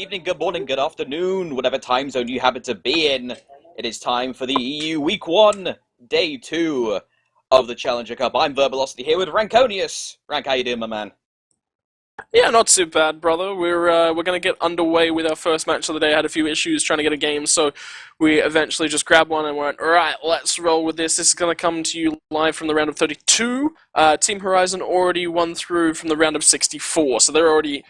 evening, good morning, good afternoon, whatever time zone you happen to be in. It is time for the EU Week 1, Day 2 of the Challenger Cup. I'm Verbalocity here with Ranconius. Rank, how you doing, my man? Yeah, not too bad, brother. We're gonna get underway with our first match of the day. I had a few issues trying to get a game, so we eventually just grabbed one and went, alright, let's roll with this. This is gonna come to you live from the round of 32. Team Horizon already won through from the round of 64, so they're already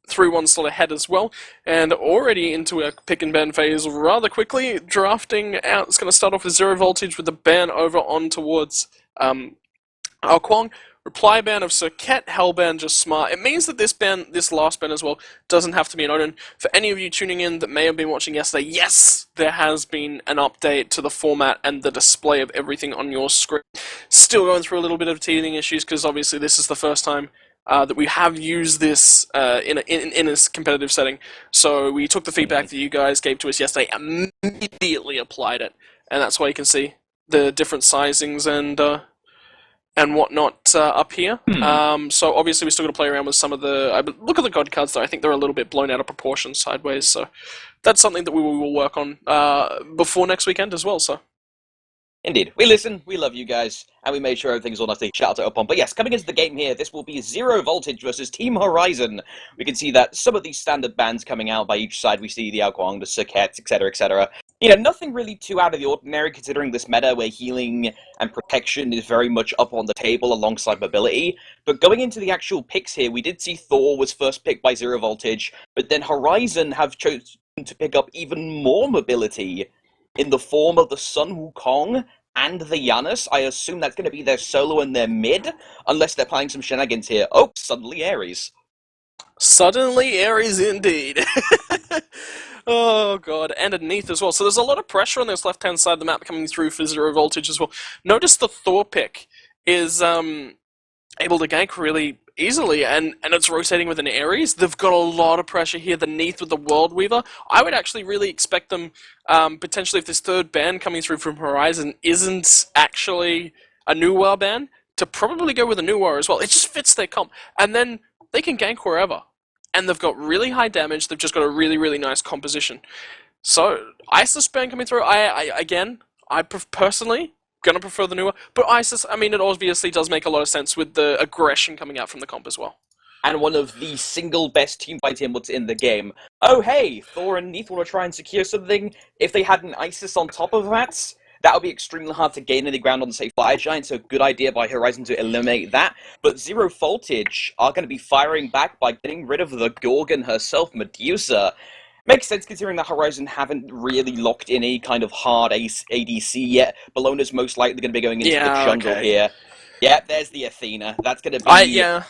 3-1 slot ahead as well, and already into a pick and ban phase rather quickly. Drafting out, it's going to start off with Zero Voltage with the ban over on towards Ao Kwong. Reply ban of Circuit, Hellban just smart. It means that this last ban as well, doesn't have to be an Odin. For any of you tuning in that may have been watching yesterday, yes, there has been an update to the format and the display of everything on your screen. Still going through a little bit of teething issues because obviously this is the first time that we have used this in a competitive setting. So we took the feedback that you guys gave to us yesterday, immediately applied it, and that's why you can see the different sizings and whatnot up here. So obviously we're still going to play around with some of the... look at the God cards though, I think they're a little bit blown out of proportion sideways, so that's something that we will work on before next weekend as well, so... Indeed. We listen, we love you guys, and we made sure everything's all nicely shouted up on. But yes, coming into the game here, this will be Zero Voltage versus Team Horizon. We can see that some of these standard bans coming out by each side. We see the Ao Kwong, the Circuits, etc., etc. You know, nothing really too out of the ordinary considering this meta where healing and protection is very much up on the table alongside mobility. But going into the actual picks here, we did see Thor was first picked by Zero Voltage, but then Horizon have chosen to pick up even more mobility in the form of the Sun Wukong and the Janus. I assume that's going to be their solo and their mid, unless they're playing some shenanigans here. Oh, suddenly Ares. Suddenly Ares indeed. Oh god, and underneath as well. So there's a lot of pressure on this left-hand side of the map coming through for Zero Voltage as well. Notice the Thor pick is able to gank really easily, and it's rotating with an Ares. They've got a lot of pressure here, the Neath with the World Weaver. I would actually really expect them, potentially if this third ban coming through from Horizon isn't actually a new war ban, to probably go with a new war as well. It just fits their comp. And then they can gank wherever. And they've got really high damage, they've just got a really, really nice composition. So, Isis ban coming through, I personally gonna prefer the newer, but Isis, I mean, it obviously does make a lot of sense with the aggression coming out from the comp as well. And one of the single best teamfight inputs in the game. Oh hey, Thor and Neath want to try and secure something. If they had an Isis on top of that would be extremely hard to gain any ground on, say, Fire Giant, so good idea by Horizon to eliminate that. But Zero Voltage are going to be firing back by getting rid of the Gorgon herself, Medusa. Makes sense considering that Horizon haven't really locked in any kind of hard ADC yet. Bellona's most likely going to be going into the jungle here. Yeah, there's the Athena. That's going to be...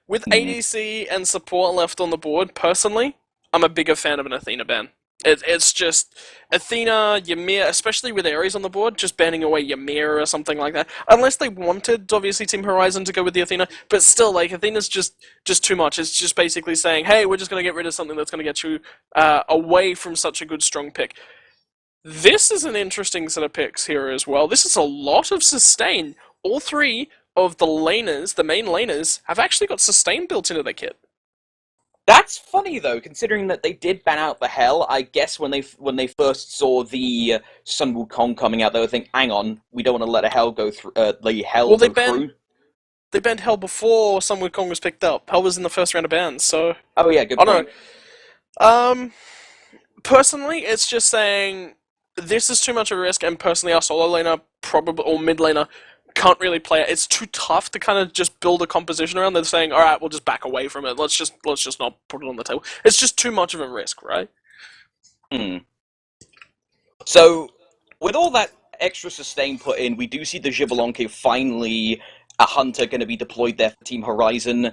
With ADC and support left on the board, personally, I'm a bigger fan of an Athena ban. It's just Athena, Ymir, especially with Ares on the board, just banning away Ymir or something like that. Unless they wanted, obviously, Team Horizon to go with the Athena, but still, like, Athena's just too much. It's just basically saying, hey, we're just going to get rid of something that's going to get you away from such a good, strong pick. This is an interesting set of picks here as well. This is a lot of sustain. All three of the laners, the main laners, have actually got sustain built into their kit. That's funny though, considering that they did ban out the Hell. I guess when they first saw the Sun Wukong coming out, they were thinking, "Hang on, we don't want to let a Hell go through." The Hell. Well, they banned Hell before Sun Wukong was picked up. Hell was in the first round of bans, so. Oh yeah, good point. No. Personally, it's just saying this is too much of a risk, and personally, our solo laner or mid laner can't really play it. It's too tough to kind of just build a composition around. They're saying, all right, we'll just back away from it. Let's just not put it on the table. It's just too much of a risk, right? So, with all that extra sustain put in, we do see the Xbalanque finally a Hunter going to be deployed there for Team Horizon.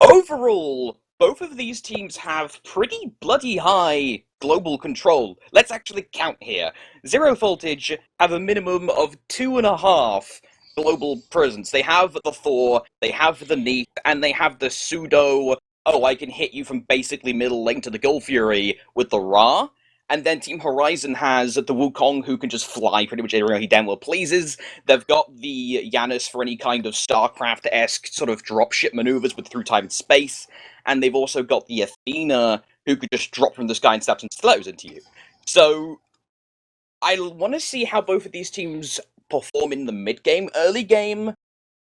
Overall, both of these teams have pretty bloody high global control. Let's actually count here. Zero Voltage have a minimum of 2.5 global presence. They have the Thor, they have the Neath, and they have the pseudo, oh, I can hit you from basically middle lane to the Gull Fury with the Ra. And then Team Horizon has the Wukong, who can just fly pretty much anywhere he damn well pleases. They've got the Janus for any kind of StarCraft-esque sort of dropship maneuvers with through time and space. And they've also got the Athena, who could just drop from the sky and stab some stilettos into you. So I want to see how both of these teams perform in the mid game. Early game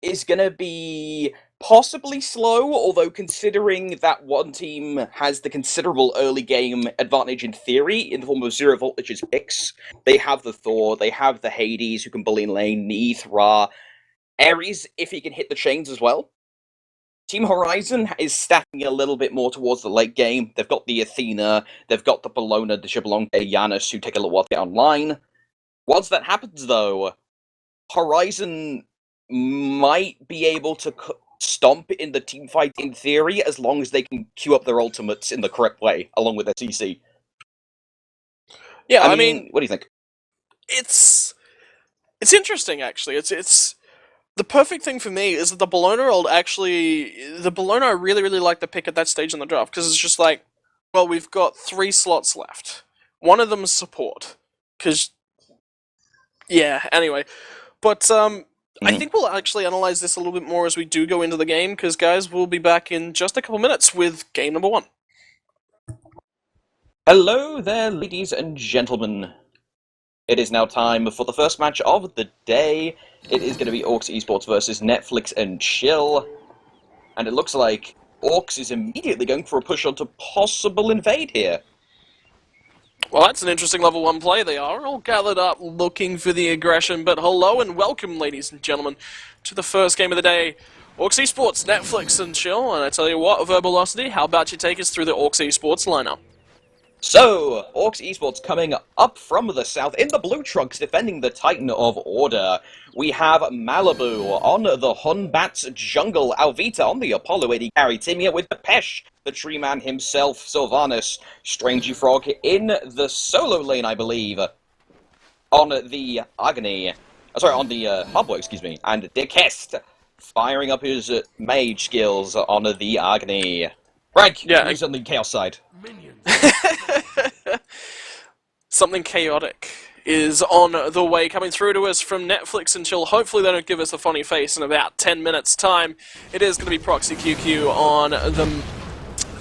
is going to be possibly slow, although considering that one team has the considerable early game advantage in theory in the form of Zero Voltage's picks. They have the Thor, they have the Hades who can bully in lane, Neith, Ra, Ares if he can hit the chains as well. Team Horizon is stacking a little bit more towards the late game. They've got the Athena, they've got the Bellona, the Xbalanque, Janus, who take a little while to get online. Once that happens, though, Horizon might be able to stomp in the team fight in theory, as long as they can queue up their ultimates in the correct way, along with their CC. Yeah, I mean, what do you think? It's interesting, actually. It's the perfect thing for me is that the Bellona I really, really like the pick at that stage in the draft, because it's just like, well, we've got 3 slots left. One of them is support. Because, yeah, anyway. But, I think we'll actually analyze this a little bit more as we do go into the game, because, guys, we'll be back in just a couple minutes with game number 1. Hello there, ladies and gentlemen. It is now time for the first match of the day. It is going to be Orcs Esports versus Netflix and Chill. And it looks like Orcs is immediately going for a push onto possible invade here. Well, that's an interesting level 1 play. They are all gathered up looking for the aggression. But hello and welcome, ladies and gentlemen, to the first game of the day. Orcs Esports, Netflix and Chill. And I tell you what, Verbalocity, how about you take us through the Orcs Esports lineup? So, Orcs Esports coming up from the south in the blue trunks, defending the Titan of Order. We have Malibu on the Hunbat's jungle, Alvita on the Apollo 80 carry, Timia with the Pesh, the tree man himself, Sylvanas, Strangey Frog in the solo lane, I believe, on the Agony, on the Hubway, excuse me, and Dekest firing up his mage skills on the Agony. Frank, who's on the Chaos side? Something chaotic is on the way, coming through to us from Netflix and Chill. Hopefully they don't give us a funny face in about 10 minutes' time. It is going to be Proxy QQ on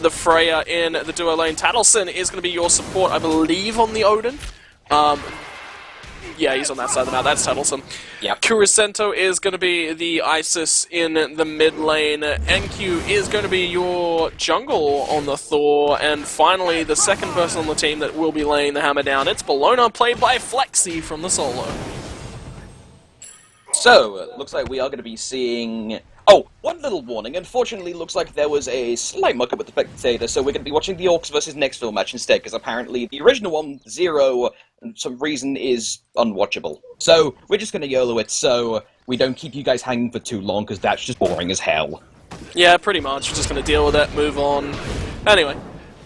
the Freya in the duo lane. Tattleson is going to be your support, I believe, on the Odin. Yeah, he's on that side of the map. That's Tattleson. Yep. Kuricento is going to be the Isis in the mid lane. NQ is going to be your jungle on the Thor. And finally, the second person on the team that will be laying the hammer down, it's Bellona, played by Flexi from the solo. So, it looks like we are going to be seeing... Oh, one little warning. Unfortunately, looks like there was a slight muck-up with the spectator, so we're going to be watching the Orcs versus Nextville match instead, because apparently the original one, 0, for some reason, is unwatchable. So, we're just going to YOLO it, so we don't keep you guys hanging for too long, because that's just boring as hell. Yeah, pretty much. We're just going to deal with it, move on. Anyway,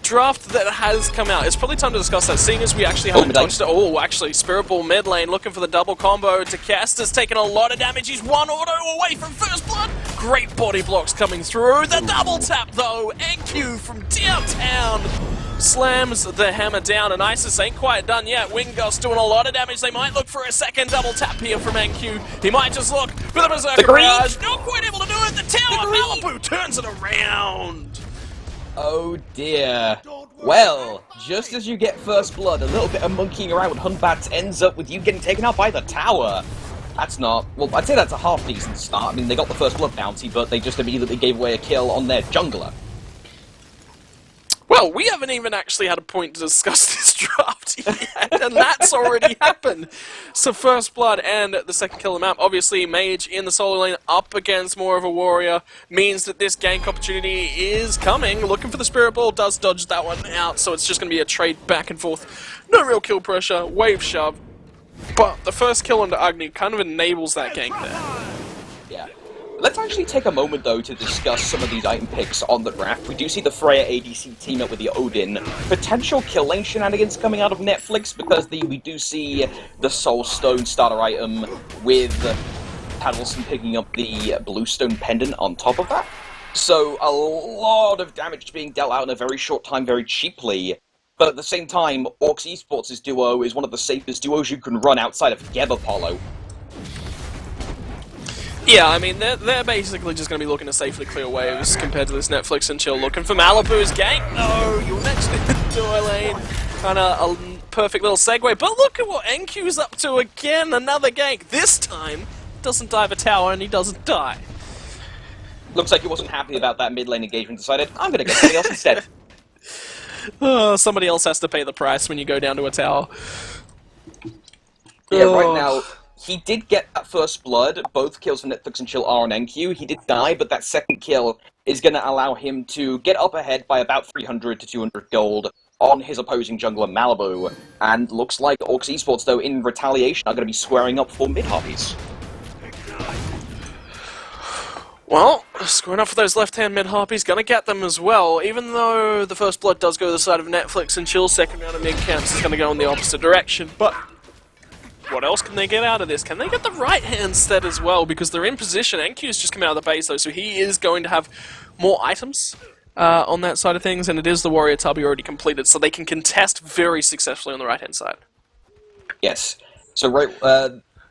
draft that has come out. It's probably time to discuss that, seeing as we actually haven't touched it. Oh, actually, Spirit Ball mid lane looking for the double combo. Caster's taking a lot of damage. He's 1 auto away from first blood. Great body blocks coming through. The double tap, though. NQ from downtown slams the hammer down, and Isis ain't quite done yet. Wingust doing a lot of damage. They might look for a second double tap here from NQ. He might just look for the Berserker Barrage. Not quite able to do it. The tower, Malibu turns it around. Oh dear. Well, just as you get first blood, a little bit of monkeying around with Hunbats ends up with you getting taken out by the tower. That's not... Well, I'd say that's a half-decent start. I mean, they got the first blood bounty, but they just immediately gave away a kill on their jungler. Well, we haven't even actually had a point to discuss this draft yet, and that's already happened. So first blood and the second kill of the map. Obviously, Mage in the solo lane up against more of a warrior means that this gank opportunity is coming. Looking for the Spirit Ball, does dodge that one out, so it's just going to be a trade back and forth. No real kill pressure, wave shove. But the first kill onto Agni kind of enables that gank there. Yeah. Let's actually take a moment, though, to discuss some of these item picks on the draft. We do see the Freya ADC team up with the Odin. Potential kill lane shenanigans coming out of Netflix, because we do see the Soul Stone starter item with Paddleson picking up the Bluestone pendant on top of that. So a lot of damage being dealt out in a very short time, very cheaply. But at the same time, Orcs Esports' duo is one of the safest duos you can run outside of Geb Apollo. Yeah, I mean, they're basically just going to be looking to safely clear waves compared to this Netflix and chill looking for Malibu's gank. No, you're next in the door lane. Kind of a perfect little segue. But look at what NQ's up to again. Another gank. This time, doesn't dive a tower and he doesn't die. Looks like he wasn't happy about that mid lane engagement. Decided, I'm going to get something else instead. Oh, somebody else has to pay the price when you go down to a tower. Yeah, right now, he did get that first blood. Both kills from Netflix and Chill are on NQ. He did die, but that second kill is going to allow him to get up ahead by about 300 to 200 gold on his opposing jungler Malibu. And looks like Orcs Esports, though, in retaliation, are going to be squaring up for mid-harpies. Well, scoring up for those left-hand mid-harpies, gonna get them as well, even though the first blood does go to the side of Netflix and Chill's second round of mid-camps is gonna go in the opposite direction, but what else can they get out of this? Can they get the right-hand stead as well? Because they're in position. NQ's just come out of the base, though, so he is going to have more items on that side of things, and it is the Warrior Tubby already completed, so they can contest very successfully on the right-hand side. Yes. So,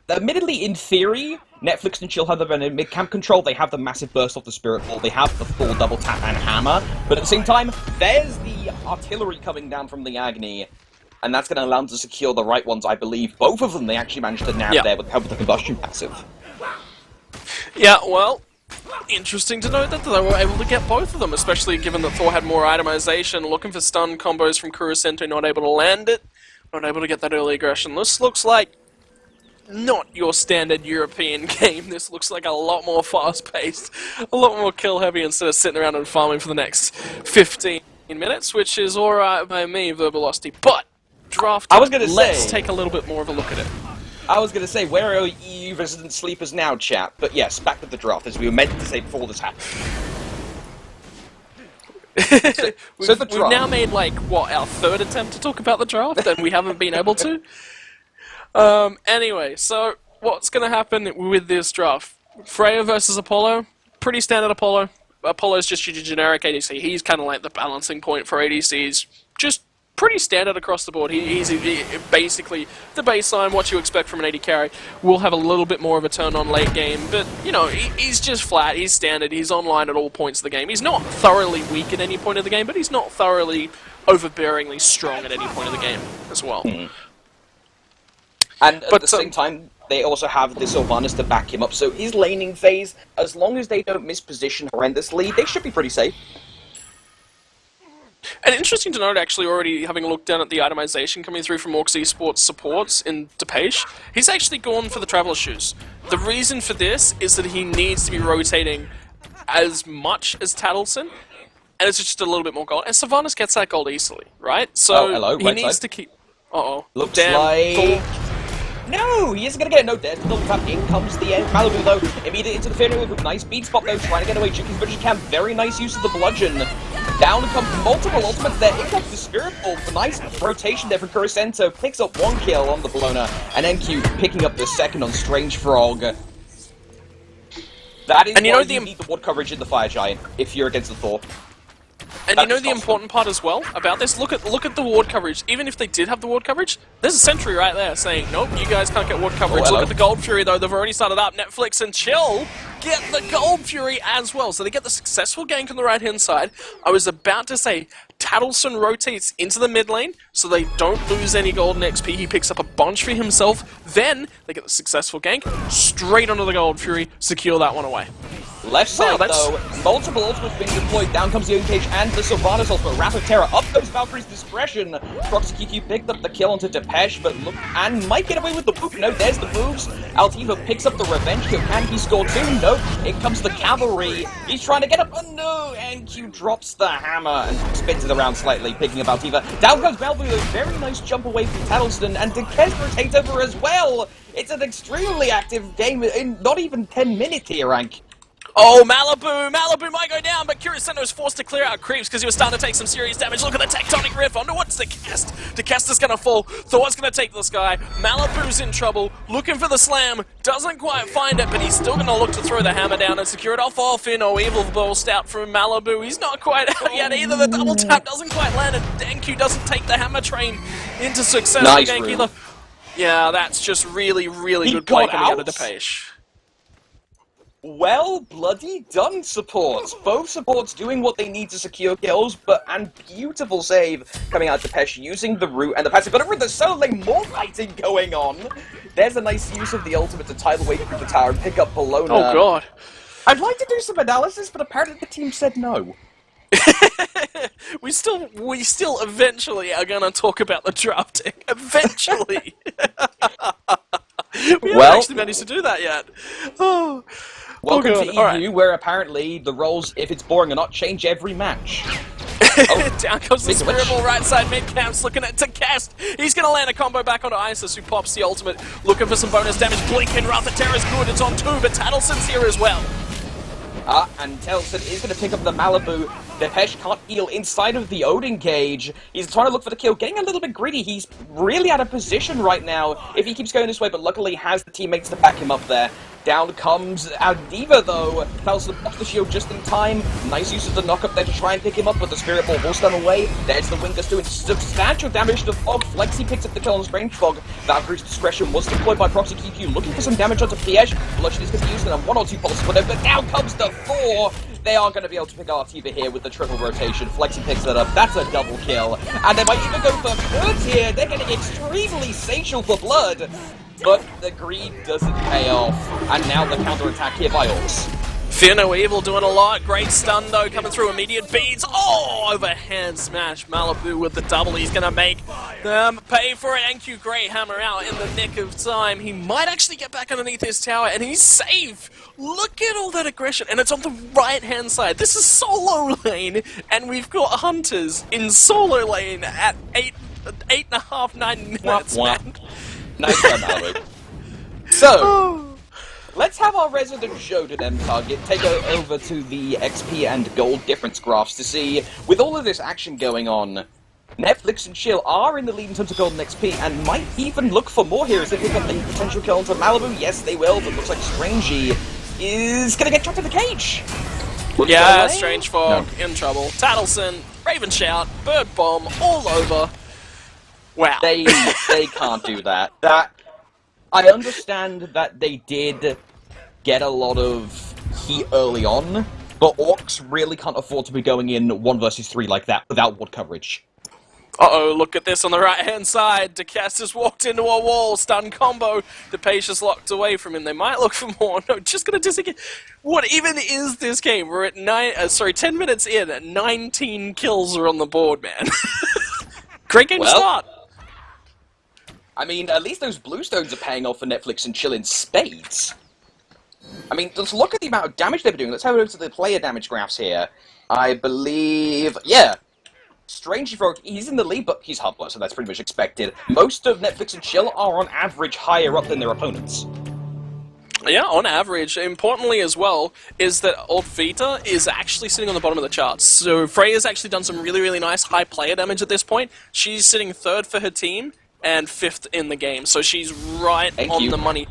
admittedly, in theory, Netflix and Chill have the mid-camp control, they have the massive burst off the Spirit Ball, they have the full double tap and hammer, but at the same time, there's the artillery coming down from the Agni, and that's going to allow them to secure the right ones, I believe. Both of them they actually managed to nab there with the help of the combustion passive. Yeah, well, interesting to note that they were able to get both of them, especially given that Thor had more itemization, looking for stun combos from Kurosento, not able to land it, not able to get that early aggression. This looks like not your standard European game. This looks like a lot more fast-paced, a lot more kill-heavy instead of sitting around and farming for the next 15 minutes, which is alright by me, Verbalosity. But, draft, let's take a little bit more of a look at it. I was going to say, where are EU resident sleepers now, chat? But yes, back to the draft, as we were meant to say before this happened. We've now made, like, what, our third attempt to talk about the draft, and we haven't been able to? Anyway, so what's going to happen with this draft? Freya versus Apollo, pretty standard Apollo. Apollo's just your generic ADC. He's kind of like the balancing point for ADCs. Just pretty standard across the board. He's basically the baseline, what you expect from an AD carry. Will have a little bit more of a turn on late game, but, you know, he's just flat, he's standard, he's online at all points of the game. He's not thoroughly weak at any point of the game, but he's not thoroughly overbearingly strong at any point of the game as well. And at the same time, they also have the Sylvanas to back him up, so his laning phase, as long as they don't misposition horrendously, they should be pretty safe. And interesting to note, actually, already having looked down at the itemization coming through from Orcs Esports supports in Depeche, he's actually gone for the Traveler Shoes. The reason for this is that he needs to be rotating as much as Tattleson, and it's just a little bit more gold. And Sylvanas gets that gold easily, right? So he needs to keep... Uh-oh. Looks like... No, he isn't going to get a note there. Double tap, in comes the end. Malibu, though, immediately into the fairway with nice beat spot, though, trying to get away Chicken, but he can. Very nice use of the bludgeon. Down comes multiple ultimates there. In comes the Spirit Ball. Nice rotation there from Kurosento. Picks up one kill on the Bologna, and NQ picking up the second on Strange Frog. That is why you need the ward coverage in the Fire Giant, if you're against the Thor. And you know the important part as well about this? Look at the ward coverage. Even if they did have the ward coverage, there's a sentry right there saying, nope, you guys can't get ward coverage. Look at the Gold Fury, though. They've already started up. Netflix and Chill get the Gold Fury as well. So they get the successful gank on the right-hand side. I was about to say, Tattleson rotates into the mid lane, so they don't lose any golden XP. He picks up a bunch for himself. Then they get the successful gank, straight onto the Gold Fury, secure that one away. Left side, though, multiple ultimates being deployed. Down comes the Cage and the Sylvanas ultimate. Wrath of Terror, up goes Valkyrie's Discretion. Proxy QQ picked up the kill onto Depeche, but look, and might get away with the whoop. No, there's the moves. Altiva picks up the revenge kill. Can he score too? No, in comes the Cavalry. He's trying to get up. Oh no, and Q drops the hammer and spins it around slightly, picking up Altiva. Down goes Bellevue, a very nice jump away from Tattleston, and Dekes rotates over as well. It's an extremely active game in not even 10 minutes here, Rank. Oh, Malibu might go down, but Kurosento is forced to clear out creeps because he was starting to take some serious damage. Look at the tectonic rift onto what's the cast. The cast is going to fall. Thor's going to take this guy. Malibu's in trouble, looking for the slam. Doesn't quite find it, but he's still going to look to throw the hammer down and secure it off in. Oh, evil burst out from Malibu. He's not quite out yet either. The double tap doesn't quite land, and DanQ doesn't take the hammer train into successful gank either. Yeah, that's just really, really good play coming out of Depeche. Well bloody done, supports. Both supports doing what they need to secure kills, and beautiful save coming out to Pesh using the root and the passive. But over the solo lane, more fighting going on. There's a nice use of the ultimate to tidal wave through the tower and pick up Bologna. Oh god. I'd like to do some analysis, but apparently the team said no. we still eventually are gonna talk about the drafting. Eventually. We haven't actually managed to do that yet. Oh. Welcome God. to EU, where apparently the roles, if it's boring or not, change every match. Down comes the Spiritball right side mid-camps, looking at to cast. He's going to land a combo back onto Isis, who pops the ultimate, looking for some bonus damage. Blinking Wrath of Terror's good, it's on 2, but Tattleson's here as well. And Telson is going to pick up the Malibu. Depeche can't heal inside of the Odin cage. He's trying to look for the kill, getting a little bit greedy. He's really out of position right now if he keeps going this way, but luckily he has the teammates to back him up there. Down comes Diva, though. Telson blocks the shield just in time. Nice use of the knock-up there to try and pick him up, but the Spirit Ball will stun away. There's the Wingus doing substantial damage to Fog. Flexi picks up the kill on Strange Fog. Valkyrie's Discretion was deployed by Proxy QQ, looking for some damage onto Piège. Bloodshed is going to be used in a 1 or 2 pulses, but now comes the 4. They are going to be able to pick out Diva here with the triple rotation. Flexi picks that up. That's a double kill. And they might even go for thirds here. They're getting extremely satial for blood. But the greed doesn't pay off. And now the counter-attack here by Orcs. Fear No Evil doing a lot. Great stun, though, coming through immediate beads. Oh, overhand smash. Malibu with the double. He's going to make them pay for it. NQ Great Hammer out in the nick of time. He might actually get back underneath his tower, and he's safe. Look at all that aggression, and it's on the right-hand side. This is solo lane, and we've got Hunters in solo lane at 8.5, 9 minutes, man. Nice try, Malibu. So, let's have our resident Shodan target take over to the XP and gold difference graphs to see, with all of this action going on, Netflix and Chill are in the lead in terms of gold and XP, and might even look for more here as they pick up a potential kill onto Malibu. Yes, they will, but looks like Strangey is going to get trapped in the cage. Yeah, Strange Fog in trouble. Tattleson, Raven Shout, Bird Bomb, all over. Wow. They can't do that. I understand that they did get a lot of heat early on, but Orcs really can't afford to be going in 1 versus 3 like that without ward coverage. Uh-oh, look at this on the right-hand side. DeCast has walked into a wall, stun combo. The page is locked away from him. They might look for more. No, just gonna disengage. What even is this game? We're at 10 minutes in. 19 kills are on the board, man. Great game to start. I mean, at least those Bluestones are paying off for Netflix and Chill in spades. I mean, just look at the amount of damage they've been doing. Let's have a look at the player damage graphs here. I believe, yeah. Strangely for he's in the lead, but he's Hubler, so that's pretty much expected. Most of Netflix and Chill are on average higher up than their opponents. Yeah, on average. Importantly as well, is that Old Vita is actually sitting on the bottom of the charts. So Freya's actually done some really, really nice high player damage at this point. She's sitting 3rd for her team and 5th in the game, so she's right on the money.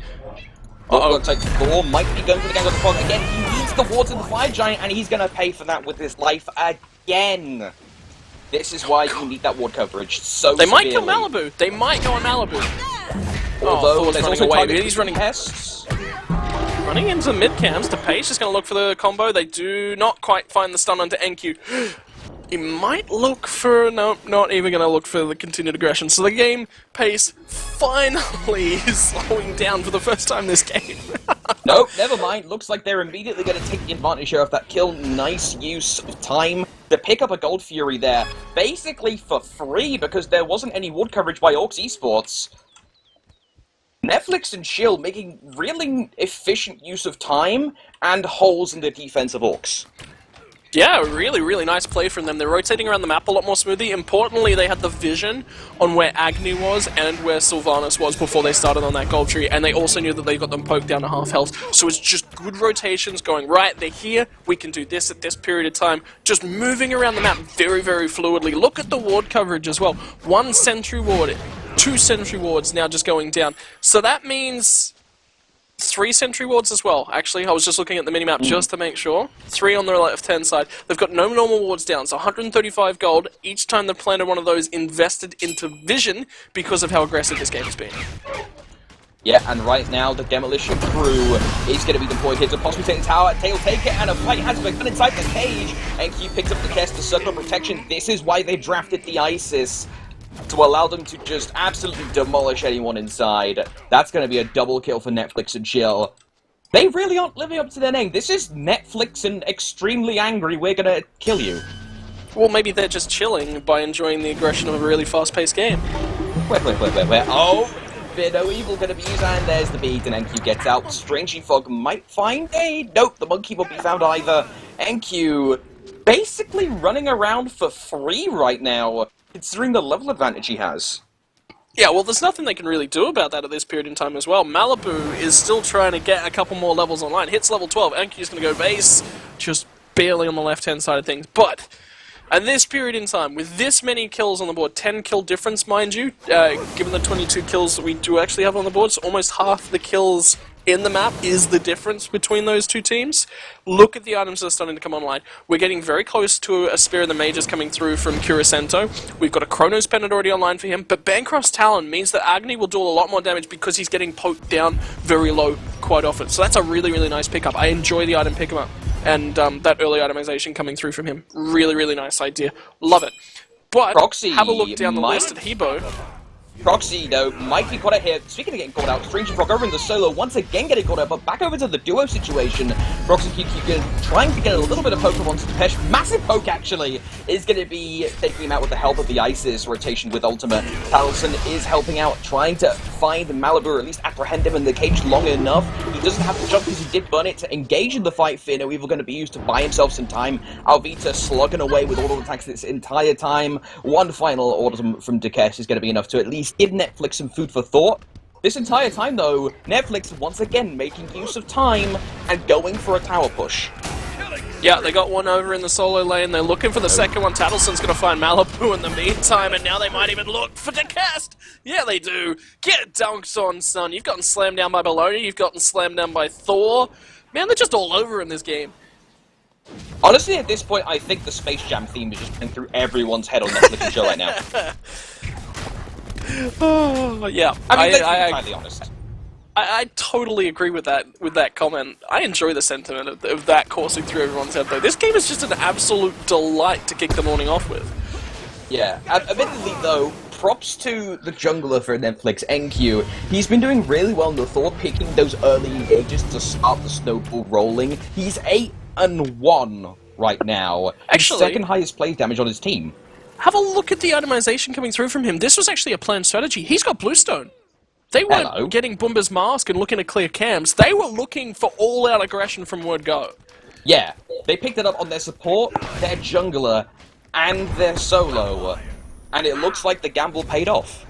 Looks like Thor might be going for the gang of the fog again. He needs the wards in the Fire Giant, and he's going to pay for that with his life again. This is why you need that ward coverage so They might kill Malibu. They might go on Malibu. Although there's also away. He's running pests. Running into mid cams. The Page is going to look for the combo. They do not quite find the stun onto NQ. He might look for... No, not even going to look for the continued aggression. So the game pace finally is slowing down for the first time this game. Nope, never mind. Looks like they're immediately going to take the advantage here of that kill. Nice use of time to pick up a Gold Fury there. Basically for free, because there wasn't any ward coverage by Orcs Esports. Netflix and Chill making really efficient use of time and holes in the defense of Orcs. Yeah, really, really nice play from them. They're rotating around the map a lot more smoothly. Importantly, they had the vision on where Agni was and where Sylvanas was before they started on that gold tree, and they also knew that they got them poked down to half health. So it's just good rotations going, right, they're here, we can do this at this period of time. Just moving around the map very, very fluidly. Look at the ward coverage as well. 1 sentry ward, 2 sentry wards now just going down. So that means 3 sentry wards as well, actually. I was just looking at the minimap just to make sure. 3 on the left-hand side. They've got no normal wards down, so 135 gold each time they've planted one of those invested into vision because of how aggressive this game has been. Yeah, and right now the demolition crew is going to be deployed here to possibly take the tower. Tail take it, and a fight has begun inside the cage. NQ picks up the chest, the circle of protection. This is why they drafted the ISIS, to allow them to just absolutely demolish anyone inside. That's going to be a double kill for Netflix and Chill. They really aren't living up to their name. This is Netflix and extremely angry, we're going to kill you. Well, maybe they're just chilling by enjoying the aggression of a really fast-paced game. Wait. Oh! No evil gonna be used, and there's the bead, and NQ gets out. Strangely Fog might find a... Nope, the monkey won't be found either. NQ basically running around for free right now, considering the level advantage he has. Yeah, well, there's nothing they can really do about that at this period in time as well. Malibu is still trying to get a couple more levels online. Hits level 12, NQ's gonna go base, just barely on the left-hand side of things, but... At this period in time, with this many kills on the board, 10 kill difference, mind you, given the 22 kills that we do actually have on the board, so almost half the kills in the map is the difference between those two teams. Look at the items that are starting to come online. We're getting very close to a Spear of the Mages coming through from Kurasento. We've got a Chronos Pendant already online for him, but Bancroft's Talon means that Agni will do a lot more damage because he's getting poked down very low quite often. So that's a really, really nice pickup. I enjoy the item pickup. And that early itemization coming through from him. Really, really nice idea. Love it. But Proxy have a look down the list at Hebo. Proxy, though, might be caught out here. Speaking of getting caught out, Strange Frog over in the solo, once again getting caught out, but back over to the duo situation. Proxy QQ trying to get a little bit of poke onto Depeche. Massive poke, actually, is going to be taking him out with the help of the ISIS rotation with Ultima. Taliesin is helping out, trying to find Malibu, or at least apprehend him in the cage long enough. He doesn't have to jump because he did burn it to engage in the fight. Fear No Evil going to be used to buy himself some time. Alvita slugging away with all the attacks this entire time. One final order from Duquesne is going to be enough to at least give Netflix some food for thought. This entire time, though, Netflix once again making use of time and going for a tower push. Yeah, they got one over in the solo lane. They're looking for the second one. Tattleton's going to find Malibu in the meantime, and now they might even look for Duquesne. Yeah, they do. Get dunked on, son. You've gotten slammed down by Bologna. You've gotten slammed down by Thor. Man, they're just all over in this game. Honestly, at this point, I think the Space Jam theme is just going through everyone's head on Netflix show right now. Oh, yeah. I mean, let's be entirely honest. I totally agree with that comment. I enjoy the sentiment of that coursing through everyone's head, though. This game is just an absolute delight to kick the morning off with. Yeah. Admittedly, though, props to the jungler for Netflix, NQ. He's been doing really well in the Thor, picking those early engages to start the snowball rolling. He's 8-1 right now. Actually, second highest play damage on his team. Have a look at the itemization coming through from him. This was actually a planned strategy. He's got Bluestone. They weren't getting Boomba's Mask and looking to clear cams. They were looking for all-out aggression from word go. Yeah, they picked it up on their support, their jungler, and their solo. And it looks like the gamble paid off.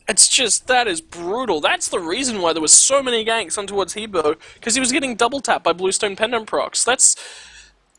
It's just, that is brutal. That's the reason why there was so many ganks on towards Hebo, because he was getting double-tapped by Bluestone Pendant procs. That's...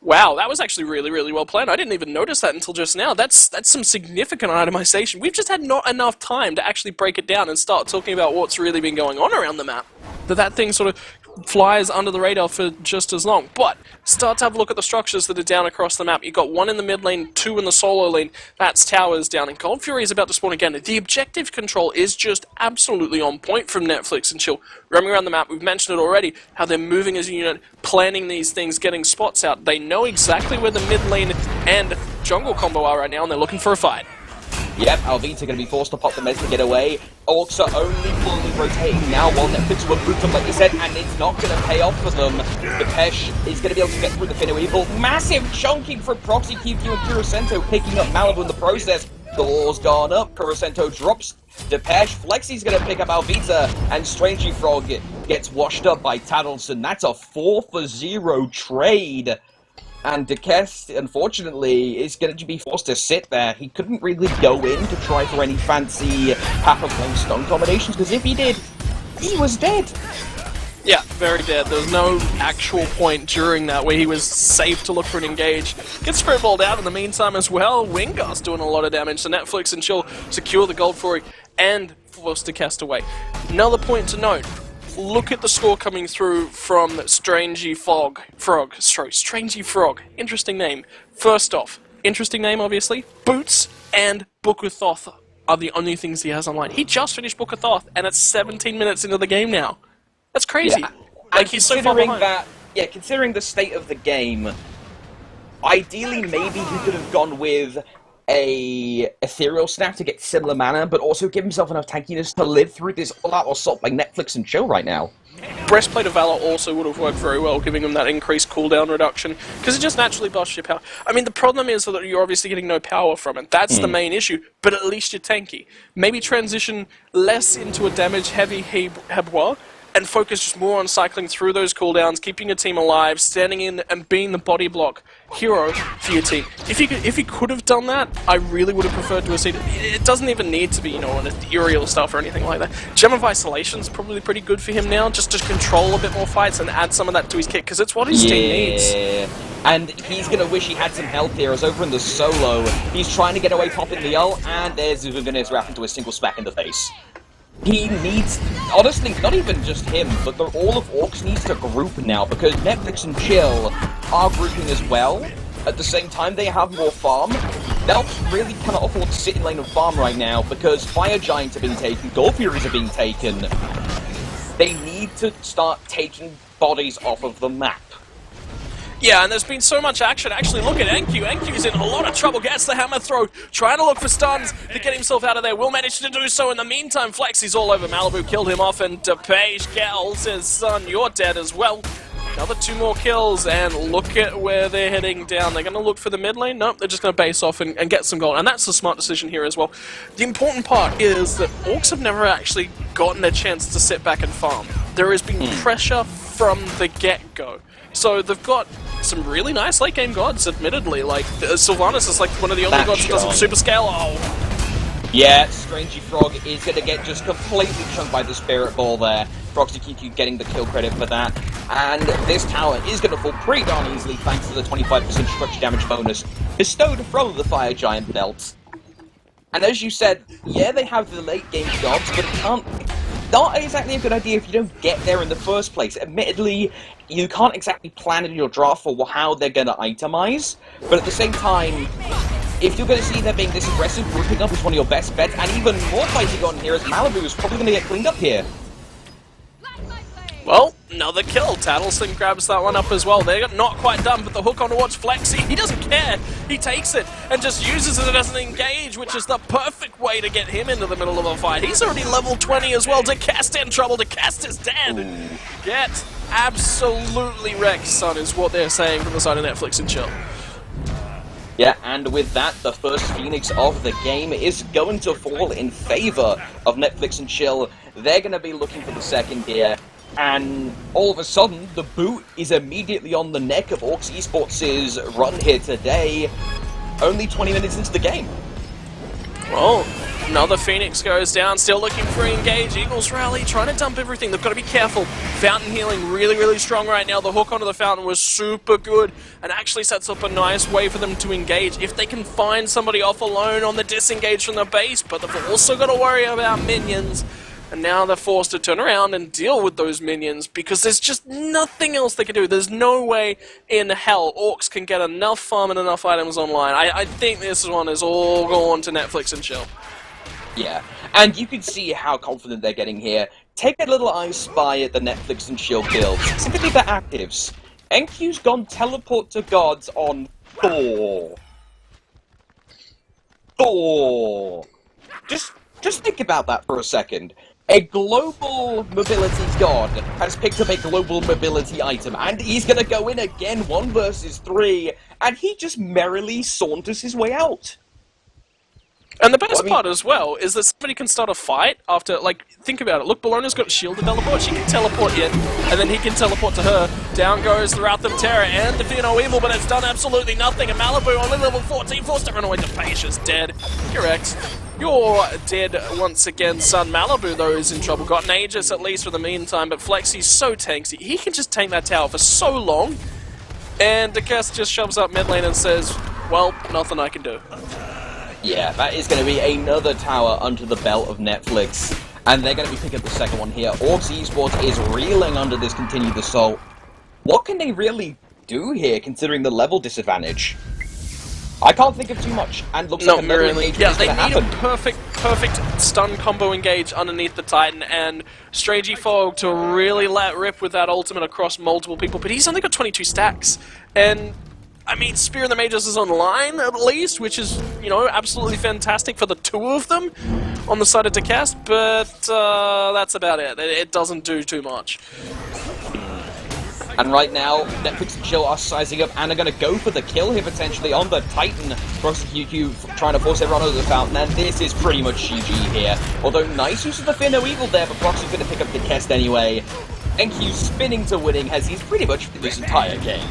Wow, that was actually really, really well planned. I didn't even notice that until just now. That's some significant itemization. We've just had not enough time to actually break it down and start talking about what's really been going on around the map. That thing sort of flies under the radar for just as long. But start to have a look at the structures that are down across the map. You've got one in the mid lane, two in the solo lane. That's towers down, and Cold Fury is about to spawn again. The objective control is just absolutely on point from Netflix and Chill. Roaming around the map, we've mentioned it already, how they're moving as a unit, planning these things, getting spots out. They know exactly where the mid lane and jungle combo are right now, and they're looking for a fight. Yep, Alvita going to be forced to pop the meds to get away. Orcs are only fully rotating now while Netflix will boot them, like you said, and it's not going to pay off for them. Depeche is going to be able to get through the Fear No Evil. Massive chunking from Proxy, QQ, and Kurasento, picking up Malibu in the process. The wall's gone up, Kurasento drops Depeche, Flexi's going to pick up Alvita, and Strangely Frog gets washed up by Tattleson. That's a 4-for-0 trade. And Duquesne, unfortunately, is going to be forced to sit there. He couldn't really go in to try for any fancy Path of Flame stun combinations, because if he did, he was dead. Yeah, very dead. There was no actual point during that where he was safe to look for an engage. Gets spritballed out in the meantime as well. Wingar's doing a lot of damage, so Netflix and Chill secure the gold for it and forced to cast away. Another point to note. Look at the score coming through from Strangely Frog. Strangely Frog. Interesting name. First off, interesting name, obviously. Boots and Book of Thoth are the only things he has online. He just finished Book of Thoth, and it's 17 minutes into the game now. That's crazy. Yeah. Like, he's so far behind. Considering the state of the game, ideally maybe he could have gone with a ethereal staff to get similar mana, but also give himself enough tankiness to live through this all-out assault by Netflix and chill right now. Breastplate of Valor also would have worked very well, giving him that increased cooldown reduction, because it just naturally buffs your power. I mean, the problem is that you're obviously getting no power from it. That's the main issue, but at least you're tanky. Maybe transition less into a damage-heavy Hebois, and focus just more on cycling through those cooldowns, keeping your team alive, standing in and being the body block hero for your team. If he could have done that, I really would have preferred to have seen it. It doesn't even need to be, an ethereal stuff or anything like that. Gem of Isolation is probably pretty good for him now, just to control a bit more fights and add some of that to his kit, because it's what his team needs. And he's going to wish he had some health here, as over in the solo, he's trying to get away popping the ult, and there's Zuvivinis wrapped into a single smack in the face. He needs, honestly, not even just him, but all of Orcs needs to group now, because Netflix and Chill are grouping as well. At the same time, they have more farm. They'll really cannot afford to sit in lane and farm right now, because Fire Giants are being taken, Gold Furies are being taken. They need to start taking bodies off of the map. Yeah, and there's been so much action. Actually, look at Enku. Enku's in a lot of trouble. Gets the hammer throw, trying to look for stuns to get himself out of there. Will manage to do so. In the meantime, Flexy's all over Malibu, killed him off, and DePage Kel says, son, you're dead as well. Another 2 more kills, and look at where they're heading down. They're going to look for the mid lane? Nope, they're just going to base off and get some gold, and that's a smart decision here as well. The important part is that Orcs have never actually gotten a chance to sit back and farm. There has been pressure from the get-go. So they've got some really nice late game gods, admittedly. Like, Sylvanas is like one of the only gods that doesn't super scale. Oh. Yeah, Strangey Frog is going to get just completely chunked by the Spirit Ball there. Proxy QQ getting the kill credit for that. And this tower is going to fall pretty darn easily thanks to the 25% structure damage bonus bestowed from the Fire Giant belt. And as you said, yeah, they have the late game gods, but it can't... Not exactly a good idea if you don't get there in the first place. Admittedly, you can't exactly plan in your draft for how they're going to itemize, but at the same time, if you're going to see them being this aggressive, grouping up is one of your best bets, and even more fighting on here as Malibu is probably going to get cleaned up here. Well, another kill. Tattleston grabs that one up as well. They're not quite done, but the hook on towards Flexy, he doesn't care. He takes it and just uses it as an engage, which is the perfect way to get him into the middle of a fight. He's already level 20 as well. DeCast in trouble. DeCast is dead. Get absolutely wrecked, son, is what they're saying from the side of Netflix and Chill. Yeah, and with that, the first Phoenix of the game is going to fall in favor of Netflix and Chill. They're going to be looking for the second here. And all of a sudden, the boot is immediately on the neck of Orcs Esports' run here today, only 20 minutes into the game. Well, another Phoenix goes down, still looking for engage. Eagles rally, trying to dump everything. They've got to be careful. Fountain healing really, really strong right now. The hook onto the fountain was super good and actually sets up a nice way for them to engage if they can find somebody off alone on the disengage from the base, but they've also got to worry about minions. And now they're forced to turn around and deal with those minions because there's just nothing else they can do. There's no way in hell Orcs can get enough farm and enough items online. I think this one is all going to Netflix and Chill. Yeah, and you can see how confident they're getting here. Take a little I Spy at the Netflix and Chill builds. Simply the actives. Enku's gone teleport to gods on Thor. Thor. Just think about that for a second. A global mobility god has picked up a global mobility item, and he's gonna go in again 1 versus 3, and he just merrily saunters his way out. And the best part as well is that somebody can start a fight after, like, think about it. Look, Bologna's got a shield to teleport. She can teleport in, and then he can teleport to her. Down goes the Wrath of Terror and the Fear No Evil, but it's done absolutely nothing. And Malibu only level 14, forced to run away. DePage is dead. Correct. You're dead once again, son. Malibu, though, is in trouble. Got an Aegis, at least for the meantime, but Flexy's so tanky. He can just tank that tower for so long. And DeCast just shoves up mid lane and says, well, nothing I can do. Yeah, that is going to be another tower under the belt of Netflix. And they're going to be picking up the second one here. Orcs Esports is reeling under this continued assault. What can they really do here, considering the level disadvantage? I can't think of too much, and looks Not like another really. engagement Yeah, is they going to need happen. a perfect stun combo engage underneath the Titan, and Strangey Fog to really let rip with that ultimate across multiple people, but he's only got 22 stacks, and I mean, Spear in the Mages is online, at least, which is, you know, absolutely fantastic for the two of them on the side of Decast, but that's about it. It doesn't do too much. And right now, Netflix and Chill are sizing up and are going to go for the kill here potentially on the Titan. Proxy QQ trying to force everyone over the fountain, and this is pretty much GG here. Although nice use of the Fear No Evil there, but Proxy's going to pick up the Kest anyway. NQ spinning to winning as he's pretty much this entire game.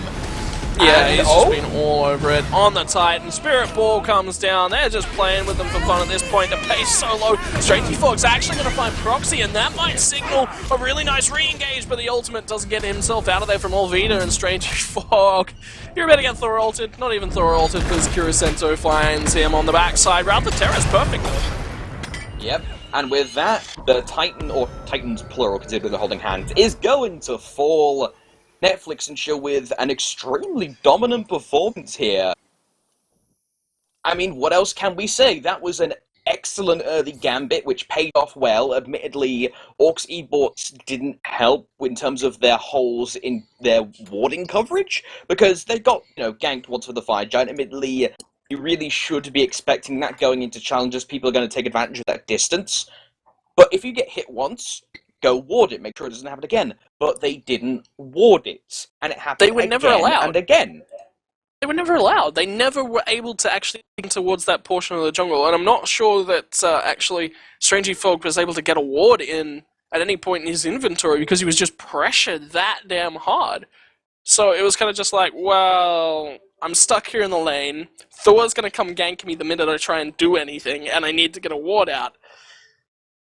Yeah, and, he's just been all over it on the Titan. Spirit Ball comes down. They're just playing with them for fun at this point. The pace so low. Strangey Fog's actually going to find Proxy, and that might signal a really nice re-engage, but the ultimate doesn't get himself out of there from Olvida, and Strangey Fog, you're about to get Thor ulted. Not even Thor ulted, because Kurosento finds him on the backside. Route the Terrace, perfect though. Yep. And with that, the Titan, or Titans plural, considering the holding hands, is going to fall. Netflix and Chill with an extremely dominant performance here. I mean, what else can we say? That was an excellent early gambit, which paid off well. Admittedly, Orcs esports didn't help in terms of their holes in their warding coverage, because they got, ganked once with the Fire Giant. Admittedly, you really should be expecting that going into challenges. People are going to take advantage of that distance. But if you get hit once, go ward it. Make sure it doesn't happen again. But they didn't ward it. And it happened They were again never allowed. and again. They were never allowed. They never were able to actually get towards that portion of the jungle. And I'm not sure that actually Strangey Fog was able to get a ward in at any point in his inventory because he was just pressured that damn hard. So it was kind of just like, well, I'm stuck here in the lane. Thor's going to come gank me the minute I try and do anything, and I need to get a ward out.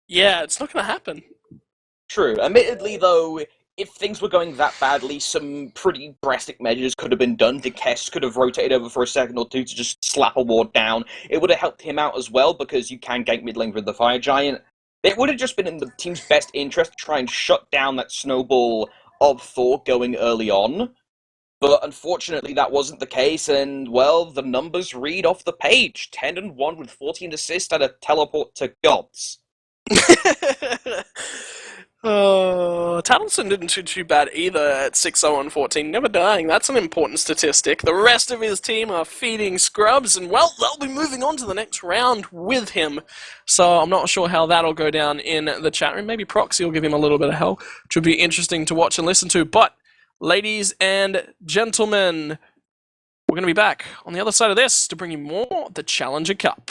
Yeah, it's not going to happen. True. Admittedly, though, if things were going that badly, some pretty drastic measures could have been done. Dekest could have rotated over for a second or two to just slap a ward down. It would have helped him out as well, because you can gank mid lane with the Fire Giant. It would have just been in the team's best interest to try and shut down that snowball of Thor going early on. But unfortunately, that wasn't the case, and, well, the numbers read off the page. 10-1 with 14 assists and a teleport to gods. Tattleson didn't do too bad either at 6-0-14, never dying. That's an important statistic. The rest of his team are feeding scrubs, and, well, they'll be moving on to the next round with him. So I'm not sure how that'll go down in the chat room. Maybe Proxy will give him a little bit of hell, which would be interesting to watch and listen to. But, ladies and gentlemen, we're going to be back on the other side of this to bring you more of the Challenger Cup.